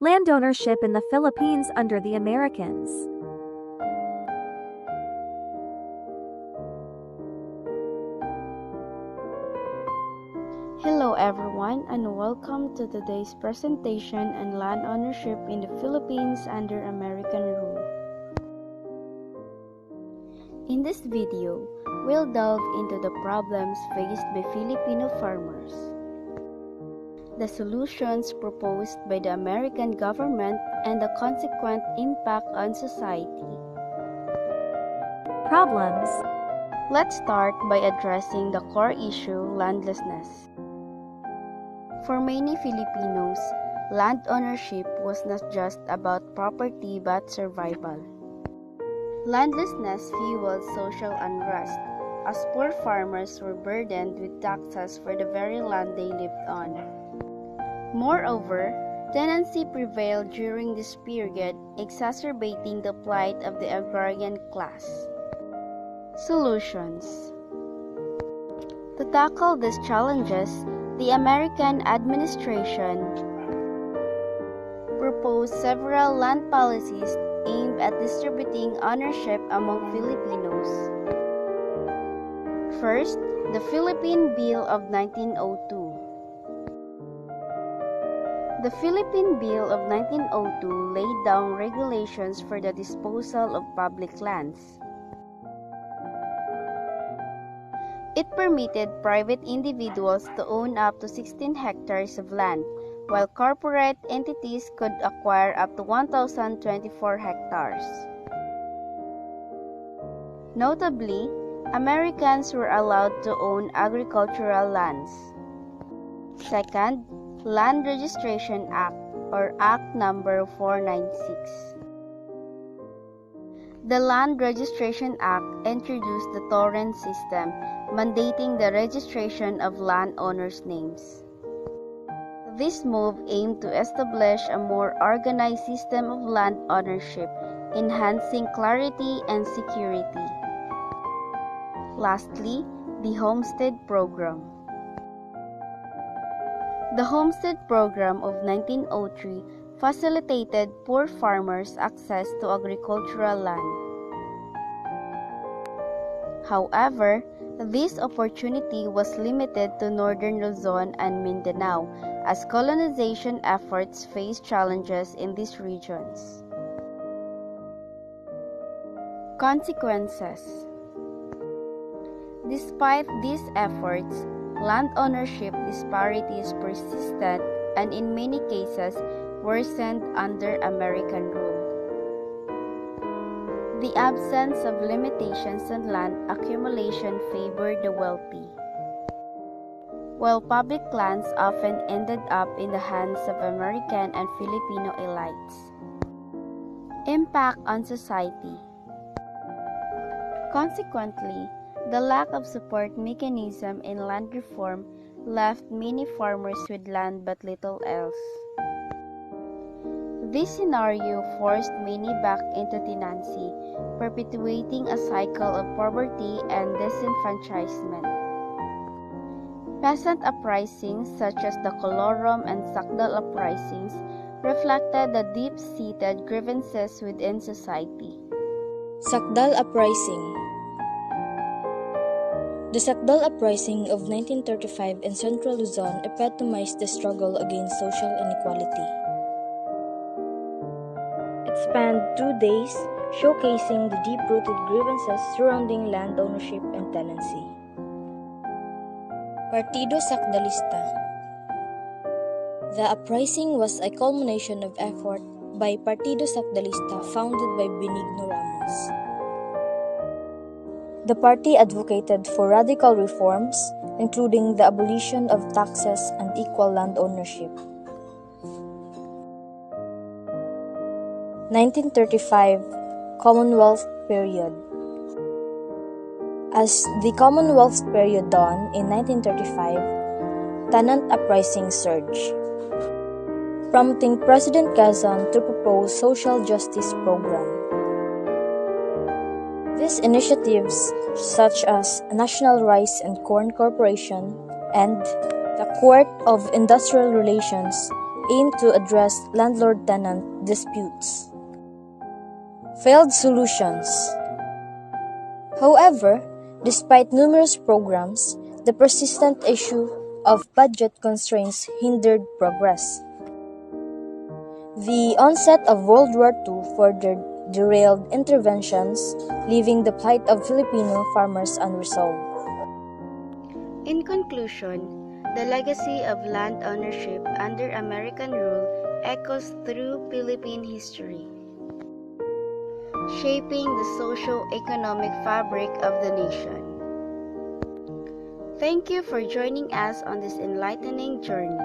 Landownership in the Philippines under the Americans. Hello everyone and welcome to today's presentation on land ownership in the Philippines under American rule. In this video, we'll delve into the problems faced by Filipino farmers, the solutions proposed by the American government, and the consequent impact on society. Problems. Let's start by addressing the core issue, landlessness. For many Filipinos, land ownership was not just about property but survival. Landlessness fueled social unrest, as poor farmers were burdened with taxes for the very land they lived on. Moreover, tenancy prevailed during this period, exacerbating the plight of the agrarian class. Solutions. To tackle these challenges, the American administration proposed several land policies aimed at distributing ownership among Filipinos. First, the Philippine Bill of 1902. The Philippine Bill of 1902 laid down regulations for the disposal of public lands. It permitted private individuals to own up to 16 hectares of land, while corporate entities could acquire up to 1,024 hectares. Notably, Americans were allowed to own agricultural lands. Second, Land Registration Act, or Act No. 496. The Land Registration Act introduced the torrent system, mandating the registration of landowners' names. This move aimed to establish a more organized system of land ownership, enhancing clarity and security. Lastly, the Homestead Program. The Homestead Program of 1903 facilitated poor farmers access to agricultural land. However, this opportunity was limited to northern Luzon and Mindanao, as colonization efforts faced challenges in these regions. Consequences. Despite these efforts, land ownership disparities persisted and in many cases worsened under American rule. The absence of limitations on land accumulation favored the wealthy, while public lands often ended up in the hands of American and Filipino elites. Impact on society. Consequently, the lack of support mechanism in land reform left many farmers with land but little else. This scenario forced many back into tenancy, perpetuating a cycle of poverty and disenfranchisement. Peasant uprisings such as the Colorum and Sakdal uprisings reflected the deep-seated grievances within society. Sakdal Uprising. The Sakdal Uprising of 1935 in Central Luzon epitomized the struggle against social inequality. It spanned 2 days, showcasing the deep-rooted grievances surrounding land ownership and tenancy. Partido Sakdalista. The uprising was a culmination of effort by Partido Sakdalista founded by Benigno Ramos. The party advocated for radical reforms, including the abolition of taxes and equal land ownership. 1935 Commonwealth Period. As the Commonwealth period dawned in 1935, tenant uprisings surged, prompting President Quezon to propose social justice program. These initiatives, such as National Rice and Corn Corporation and the Court of Industrial Relations, aimed to address landlord-tenant disputes. Failed solutions. However, despite numerous programs, the persistent issue of budget constraints hindered progress. The onset of World War II further derailed interventions, leaving the plight of Filipino farmers unresolved. In conclusion, the legacy of land ownership under American rule echoes through Philippine history, shaping the socio-economic fabric of the nation. Thank you for joining us on this enlightening journey.